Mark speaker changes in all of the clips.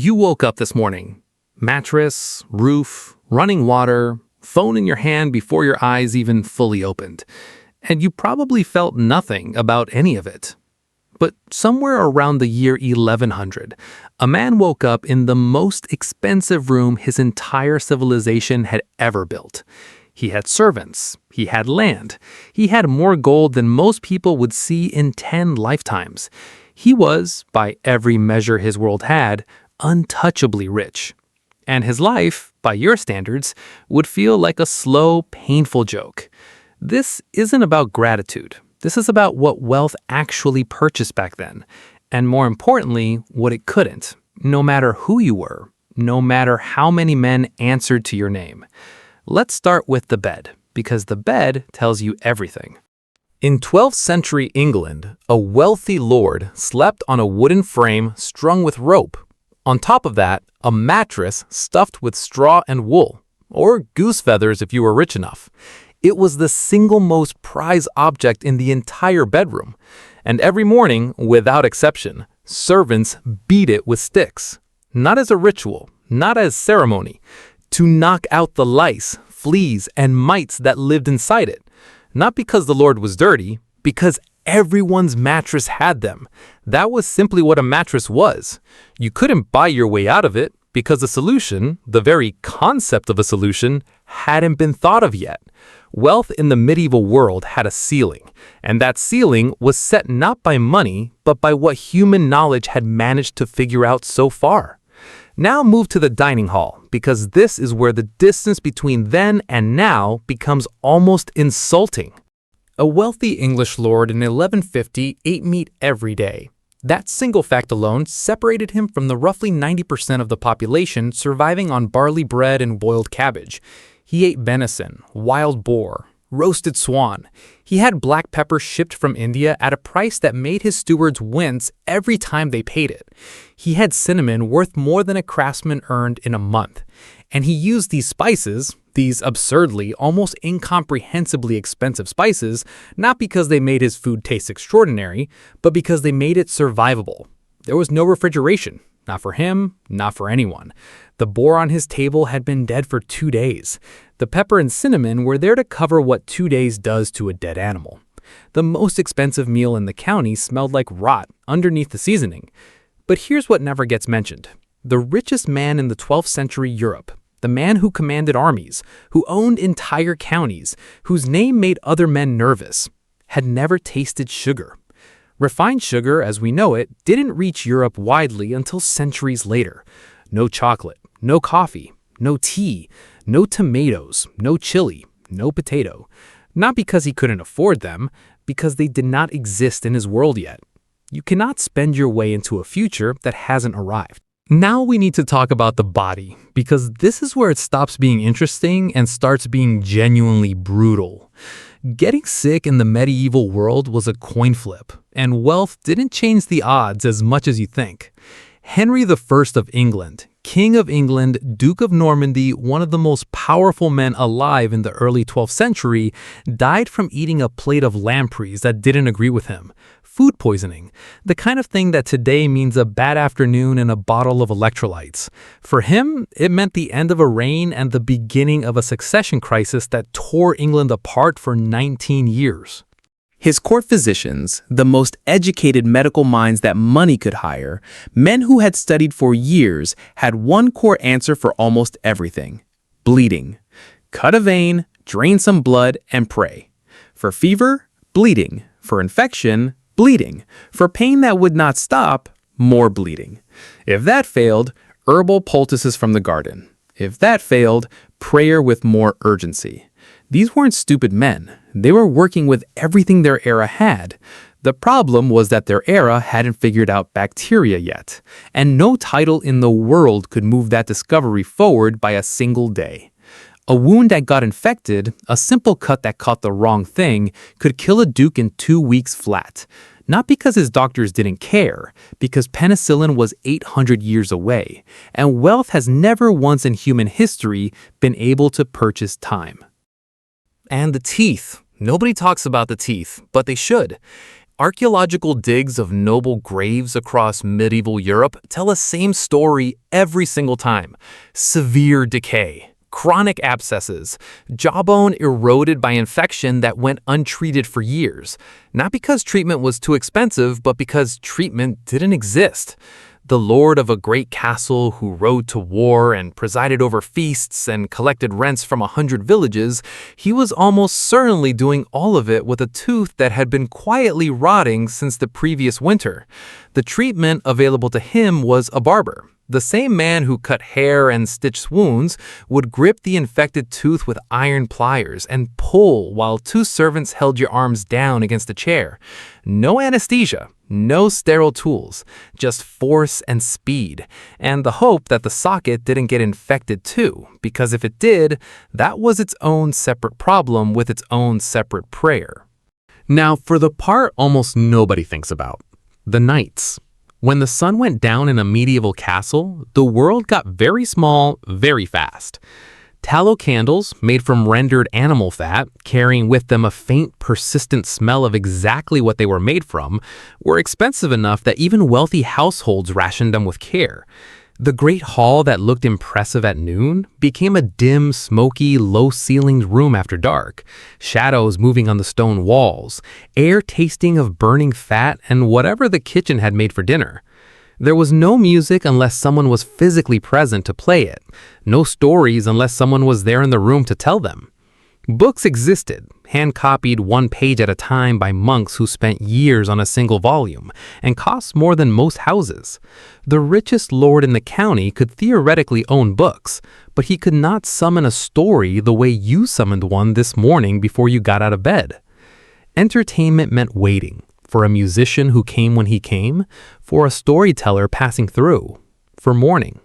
Speaker 1: You woke up this morning. Mattress, roof, running water, phone in your hand before your eyes even fully opened. And you probably felt nothing about any of it. But somewhere around the year 1100, a man woke up in the most expensive room his entire civilization had ever built. He had servants, he had land, he had more gold than most people would see in 10 lifetimes. He was, by every measure his world had, untouchably rich. And his life, by your standards, would feel like a slow, painful joke. This isn't about gratitude. This is about what wealth actually purchased back then, and more importantly, what it couldn't, no matter who you were, no matter how many men answered to your name. Let's start with the bed, because the bed tells you everything. In 12th century England, a wealthy lord slept on a wooden frame strung with rope. On top of that, a mattress stuffed with straw and wool, or goose feathers if you were rich enough. It was the single most prized object in the entire bedroom, and every morning, without exception, servants beat it with sticks. Not as a ritual, not as ceremony, to knock out the lice, fleas, and mites that lived inside it. Not because the Lord was dirty, because everyone's mattress had them. That was simply what a mattress was. You couldn't buy your way out of it because the solution, the very concept of a solution, hadn't been thought of yet. Wealth in the medieval world had a ceiling, and that ceiling was set not by money, but by what human knowledge had managed to figure out so far. Now move to the dining hall, because this is where the distance between then and now becomes almost insulting. A wealthy English lord in 1150 ate meat every day. That single fact alone separated him from the roughly 90% of the population surviving on barley bread and boiled cabbage. He ate venison, wild boar, roasted swan. He had black pepper shipped from India at a price that made his stewards wince every time they paid it. He had cinnamon worth more than a craftsman earned in a month. And he used these spices, these absurdly, almost incomprehensibly expensive spices, not because they made his food taste extraordinary, but because they made it survivable. There was no refrigeration. Not for him, not for anyone. The boar on his table had been dead for 2 days. The pepper and cinnamon were there to cover what 2 days does to a dead animal. The most expensive meal in the county smelled like rot underneath the seasoning. But here's what never gets mentioned. The richest man in the 12th century Europe, the man who commanded armies, who owned entire counties, whose name made other men nervous, had never tasted sugar. Refined sugar, as we know it, didn't reach Europe widely until centuries later. No chocolate, no coffee, no tea, no tomatoes, no chili, no potato. Not because he couldn't afford them, because they did not exist in his world yet. You cannot spend your way into a future that hasn't arrived. Now we need to talk about the body, because this is where it stops being interesting and starts being genuinely brutal. Getting sick in the medieval world was a coin flip, and wealth didn't change the odds as much as you think. Henry I of England, King of England, Duke of Normandy, one of the most powerful men alive in the early 12th century, died from eating a plate of lampreys that didn't agree with him. Food poisoning, the kind of thing that today means a bad afternoon and a bottle of electrolytes. For him, it meant the end of a reign and the beginning of a succession crisis that tore England apart for 19 years. His court physicians, the most educated medical minds that money could hire, men who had studied for years, had one core answer for almost everything: bleeding. Cut a vein, drain some blood, and pray. For fever, bleeding. For infection, bleeding. For pain that would not stop, more bleeding. If that failed, herbal poultices from the garden. If that failed, prayer with more urgency. These weren't stupid men. They were working with everything their era had. The problem was that their era hadn't figured out bacteria yet, and no title in the world could move that discovery forward by a single day. A wound that got infected, a simple cut that caught the wrong thing, could kill a duke in 2 weeks flat. Not because his doctors didn't care, because penicillin was 800 years away, and wealth has never once in human history been able to purchase time. And the teeth. Nobody talks about the teeth, but they should.
Speaker 2: Archaeological digs of noble graves across medieval Europe tell the same story every single time. Severe decay, chronic abscesses, jawbone eroded by infection that went untreated for years. Not because treatment was too expensive, but because treatment didn't exist. The lord of a great castle who rode to war and presided over feasts and collected rents from 100 villages, he was almost certainly doing all of it with a tooth that had been quietly rotting since the previous winter. The treatment available to him was a barber. The same man who cut hair and stitched wounds would grip the infected tooth with iron pliers and pull while two servants held your arms down against a chair. No anesthesia, no sterile tools, just force and speed, and the hope that the socket didn't get infected too, because if it did, that was its own separate problem with its own separate prayer.
Speaker 1: Now, for the part almost nobody thinks about, the nights. When the sun went down in a medieval castle, the world got very small very fast. Tallow candles, made from rendered animal fat, carrying with them a faint, persistent smell of exactly what they were made from, were expensive enough that even wealthy households rationed them with care. The great hall that looked impressive at noon became a dim, smoky, low-ceilinged room after dark, shadows moving on the stone walls, air tasting of burning fat and whatever the kitchen had made for dinner. There was no music unless someone was physically present to play it, no stories unless someone was there in the room to tell them. Books existed, hand-copied one page at a time by monks who spent years on a single volume, and cost more than most houses. The richest lord in the county could theoretically own books, but he could not summon a story the way you summoned one this morning before you got out of bed. Entertainment meant waiting, for a musician who came when he came, for a storyteller passing through, for mourning.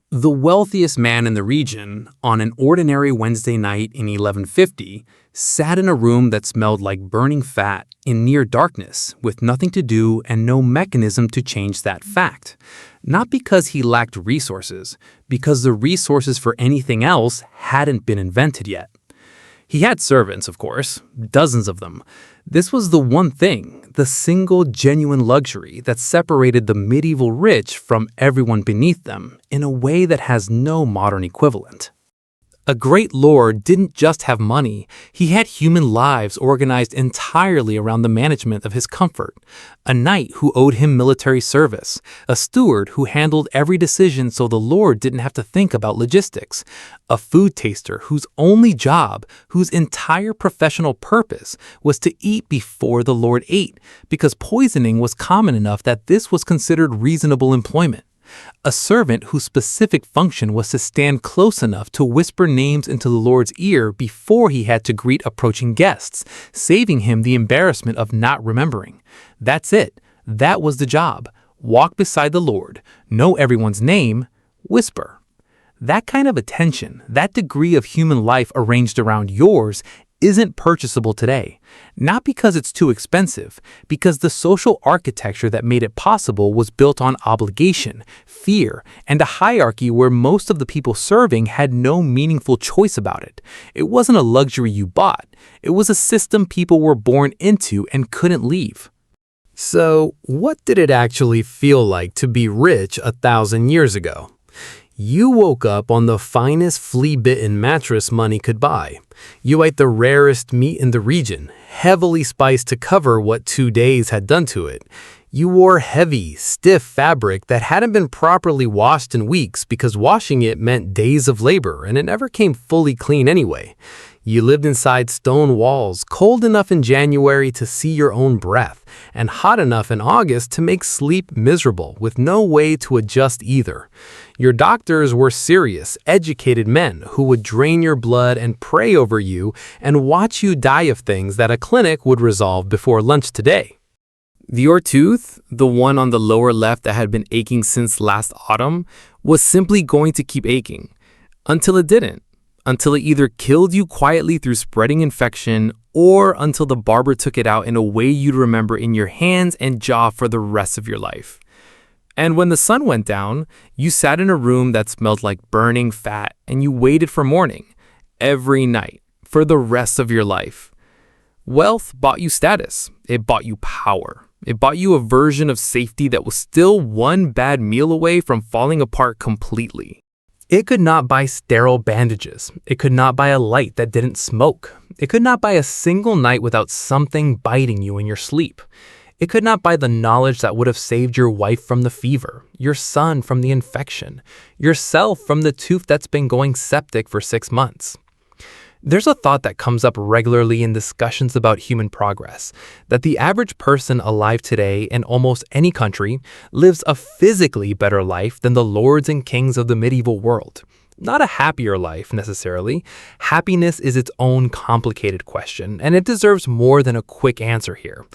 Speaker 1: The wealthiest man in the region, on an ordinary Wednesday night in 1150, sat in a room that smelled like burning fat in near darkness, with nothing to do and no mechanism to change that fact. Not because he lacked resources, because the resources for anything else hadn't been invented yet. He had servants, of course, dozens of them. This was the one thing, the single genuine luxury that separated the medieval rich from everyone beneath them in a way that has no modern equivalent. A great lord didn't just have money, he had human lives organized entirely around the management of his comfort. A knight who owed him military service, a steward who handled every decision so the lord didn't have to think about logistics, a food taster whose only job, whose entire professional purpose was to eat before the lord ate, because poisoning was common enough that this was considered reasonable employment. A servant whose specific function was to stand close enough to whisper names into the Lord's ear before he had to greet approaching guests, saving him the embarrassment of not remembering. That's it. That was the job. Walk beside the Lord, know everyone's name, whisper. That kind of attention, that degree of human life arranged around yours, isn't purchasable today. Not because it's too expensive, because the social architecture that made it possible was built on obligation, fear, and a hierarchy where most of the people serving had no meaningful choice about it. It wasn't a luxury you bought. It was a system people were born into and couldn't leave. So, what did it actually feel like to be rich 1,000 years ago? You woke up on the finest flea-bitten mattress money could buy. You ate the rarest meat in the region, heavily spiced to cover what 2 days had done to it. You wore heavy, stiff fabric that hadn't been properly washed in weeks because washing it meant days of labor and it never came fully clean anyway. You lived inside stone walls, cold enough in January to see your own breath, and hot enough in August to make sleep miserable with no way to adjust either. Your doctors were serious, educated men who would drain your blood and pray over you and watch you die of things that a clinic would resolve before lunch today. Your tooth, the one on the lower left that had been aching since last autumn, was simply going to keep aching until it didn't. Until it either killed you quietly through spreading infection or until the barber took it out in a way you'd remember in your hands and jaw for the rest of your life. And when the sun went down, you sat in a room that smelled like burning fat and you waited for morning every night for the rest of your life. Wealth bought you status. It bought you power.
Speaker 2: It bought you a version of safety that was still one bad meal away from falling apart completely. It could not buy sterile bandages. It could not buy a light that didn't smoke. It could not buy a single night without something biting you in your sleep. It could not buy the knowledge that would have saved your wife from the fever, your son from the infection, yourself from the tooth that's been going septic for 6 months. There's a thought that comes up regularly in discussions about human progress, that the average person alive today in almost any country lives a physically better life than the lords and kings of the medieval world. Not a happier life, necessarily. Happiness is its own complicated question, and it deserves more than a quick answer here.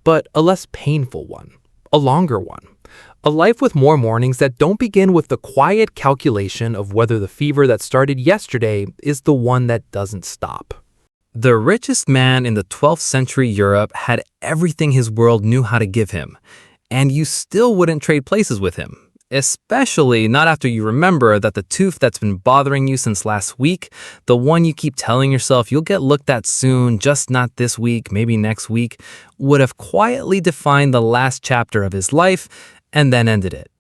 Speaker 2: But a less painful one, a longer one. A life with more mornings that don't begin with the quiet calculation of whether the fever that started yesterday is the one that doesn't stop. The richest man in the 12th century Europe had everything his world knew how to give him, and you still wouldn't trade places with him. Especially not after you remember that the tooth that's been bothering you since last week, the one you keep telling yourself you'll get looked at soon, just not this week, maybe next week, would have quietly defined the last chapter of his life and then ended it.